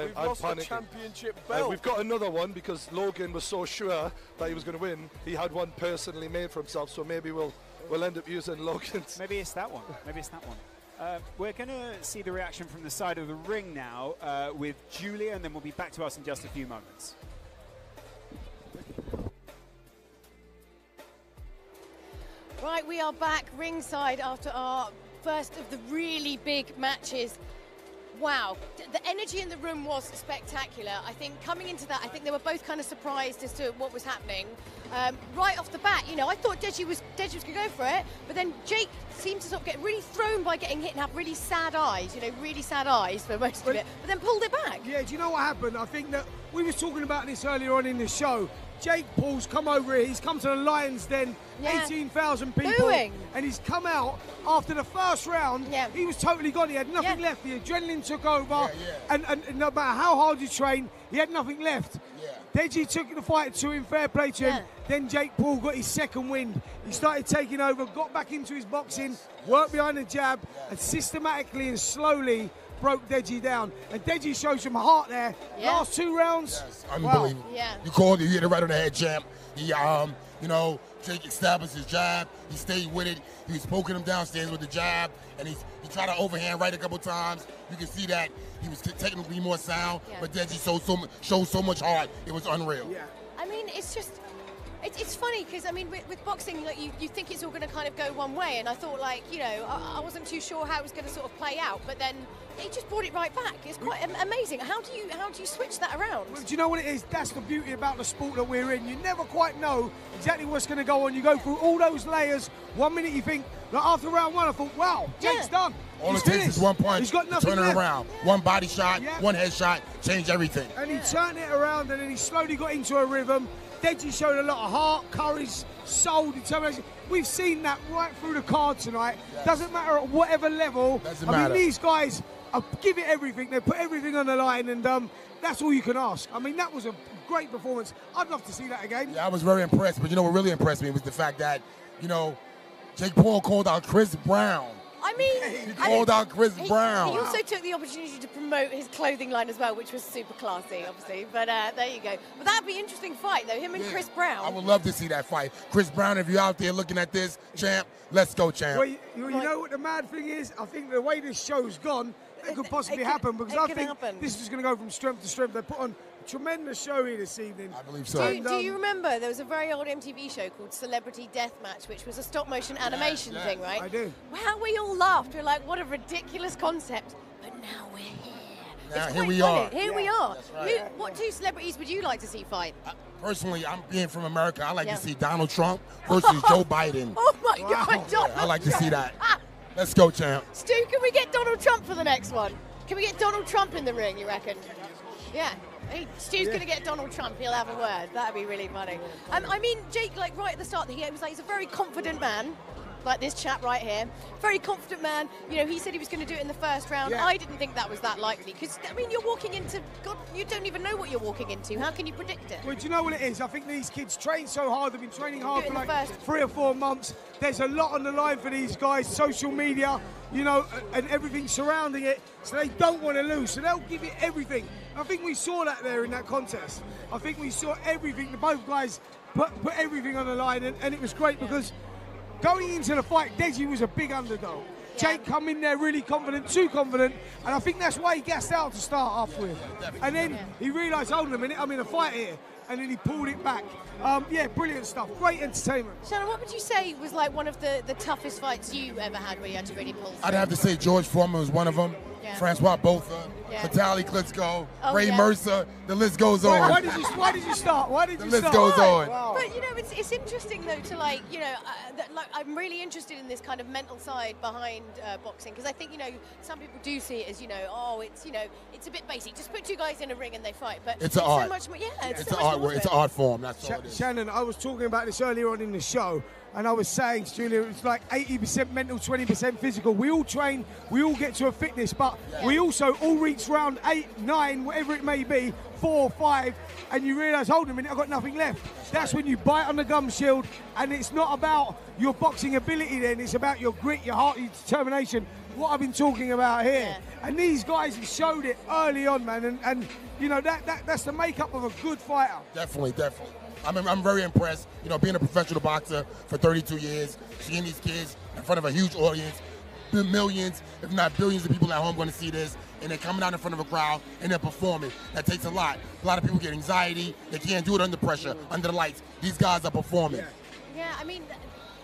We've lost the championship belt. We've got another one because Logan was so sure that he was going to win. He had one personally made for himself, so maybe we'll end up using Logan's. Maybe it's that one. Maybe it's that one. We're going to see the reaction from the side of the ring now with Julia, and then we'll be back to us in just a few moments. Right, we are back ringside after our first of the really big matches. Wow, the energy in the room was spectacular. I think coming into that, I think they were both kind of surprised as to what was happening. Right off the bat, you know, I thought Deji was going to go for it, but then Jake seemed to sort of get really thrown by getting hit and have really sad eyes, you know, really sad eyes for most of it, but then pulled it back. Yeah, do you know what happened? I think that we was talking about this earlier on in the show. Jake Paul's come over here, he's come to the Lion's Den, 18,000 people, and he's come out after the first round. He was totally gone, he had nothing left, the adrenaline took over, and no matter how hard you train, he had nothing left. Deji took the fight to him, fair play to him, then Jake Paul got his second wind, he started taking over, got back into his boxing, worked behind the jab, and systematically and slowly broke Deji down, and Deji showed some heart there. Last 2 rounds, unbelievable. You called it, you hit it right on the head, champ. He, you know, Jake established his jab. He stayed with it. He was poking him downstairs with the jab, and he tried to overhand right a couple times. You can see that he was technically more sound, but Deji showed so much heart. It was unreal. I mean, it's just. It's funny because, I mean, with boxing, like, you think it's all going to kind of go one way, and I thought, like, you know, I wasn't too sure how it was going to sort of play out, but then he just brought it right back. It's quite amazing. How do you switch that around? Well, do you know what it is? That's the beauty about the sport that we're in. You never quite know exactly what's going to go on. You go through all those layers. 1 minute you think, like after round 1, I thought, wow, Jake's done. All it takes is one punch, he's got nothing turn it left. around. One body shot, one head shot, change everything. And he turned it around, and then he slowly got into a rhythm. Deji showed a lot of heart, courage, soul, determination. We've seen that right through the card tonight. Doesn't matter at whatever level. I mean, these guys give it everything. They put everything on the line, and that's all you can ask. I mean, that was a great performance. I'd love to see that again. Yeah, I was very impressed. But you know what really impressed me was the fact that, you know, Jake Paul called out Chris Brown. I mean, he called out Chris Brown. He also took the opportunity to promote his clothing line as well, which was super classy, obviously. But there you go. But that'd be an interesting fight, though, him and Chris Brown. I would love to see that fight. Chris Brown, if you're out there looking at this, champ, let's go, champ. Well, you know what the mad thing is? I think the way this show's gone, it could possibly happen, because I think this is going to go from strength to strength. They put on a tremendous show here this evening. I believe so. Do you remember there was a very old MTV show called Celebrity Deathmatch, which was a stop-motion animation thing, right? I do. Wow, we all laughed. We're like, what a ridiculous concept. But now we're here. Now, it's here we funny. are. Here we are. That's right. What 2 celebrities would you like to see fight? Personally, I'm being from America. I like to see Donald Trump versus Joe Biden. Oh, my God. Donald I like to see that. Let's go, champ. Stu, can we get Donald Trump for the next one? Can we get Donald Trump in the ring, you reckon? Yeah. Hey, Stu's going to get Donald Trump. He'll have a word. That'd be really funny. I mean, Jake, like right at the start, he was like, he's a very confident man. Like this chap right here, very confident man. You know, he said he was going to do it in the first round. I didn't think that was that likely, because I mean, you're walking into, God, you don't even know what you're walking into. How can you predict it? Well, do you know what it is? I think these kids train so hard. They've been training hard for like 3 or 4 months. There's a lot on the line for these guys. Social media, you know, and everything surrounding it. So they don't want to lose. So they'll give it everything. I think we saw that there in that contest. I think we saw everything. Both guys put everything on the line, and it was great because going into the fight, Deji was a big underdog. Jake come in there really confident, too confident, and I think that's why he gassed out to start off with. And then he realised, hold on a minute, I'm in a fight here. And then he pulled it back. Yeah, brilliant stuff. Great entertainment. Shannon, what would you say was like one of the toughest fights you ever had where you had to really pull through? I'd have to say George Foreman was one of them. Francois Botha, Vitaly Klitschko, Ray Mercer. The list goes on. Why did you start? The list goes on. Wow. But you know, it's interesting though to like, you know, like I'm really interested in this kind of mental side behind boxing, because I think, you know, some people do see it as, you know, oh, it's, you know, it's a bit basic. Just put 2 guys in a ring and they fight. But it's an art. So much more, it's an art form. That's all it is. Shannon, I was talking about this earlier on in the show. and I was saying to Julia, it's like 80% mental, 20% physical. We all train, we all get to a fitness, but we also all reach round 8, 9, whatever it may be, 4, 5, and you realise, hold on a minute, I've got nothing left. That's when you bite on the gum shield, and it's not about your boxing ability then, it's about your grit, your heart, your determination, what I've been talking about here. Yeah. And these guys have showed it early on, man, and you know, that's the makeup of a good fighter. Definitely. I'm very impressed, you know, being a professional boxer for 32 years, seeing these kids in front of a huge audience, millions, if not billions of people at home going to see this, and they're coming out in front of a crowd and they're performing. That takes a lot. A lot of people get anxiety. They can't do it under pressure, under the lights. These guys are performing. Yeah, I mean,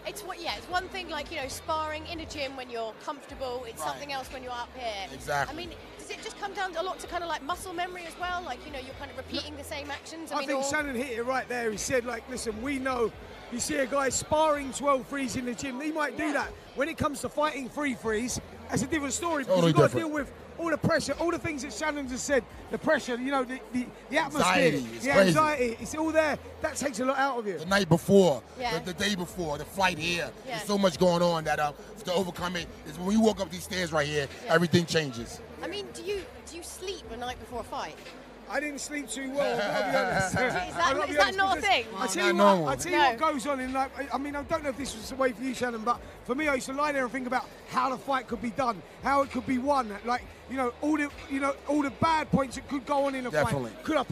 it's one thing, like, you know, sparring in a gym when you're comfortable. It's something else when you're up here. Exactly. I mean, does it just come down a lot to kind of like muscle memory as well? Like, you know, you're kind of repeating the same actions? I think Shannon hit it right there. He said, like, listen, we know you see a guy sparring 12 threes in the gym, he might do that. When it comes to fighting 3 threes, that's a different story, because you've got to deal with all the pressure, all the things that Shannon just said, the pressure, you know, the atmosphere, the anxiety, it's all there. That takes a lot out of you. The night before, the day before, the flight here, there's so much going on that to overcome it is when you walk up these stairs right here, everything changes. I mean, do you sleep the night before a fight? I didn't sleep too well, I'll be honest. Is that not a thing? I tell you what goes on in life. I mean, I don't know if this was the way for you, Shannon, but for me, I used to lie there and think about how the fight could be done, how it could be won. Like, you know, all the bad points that could go on in a fight. Could I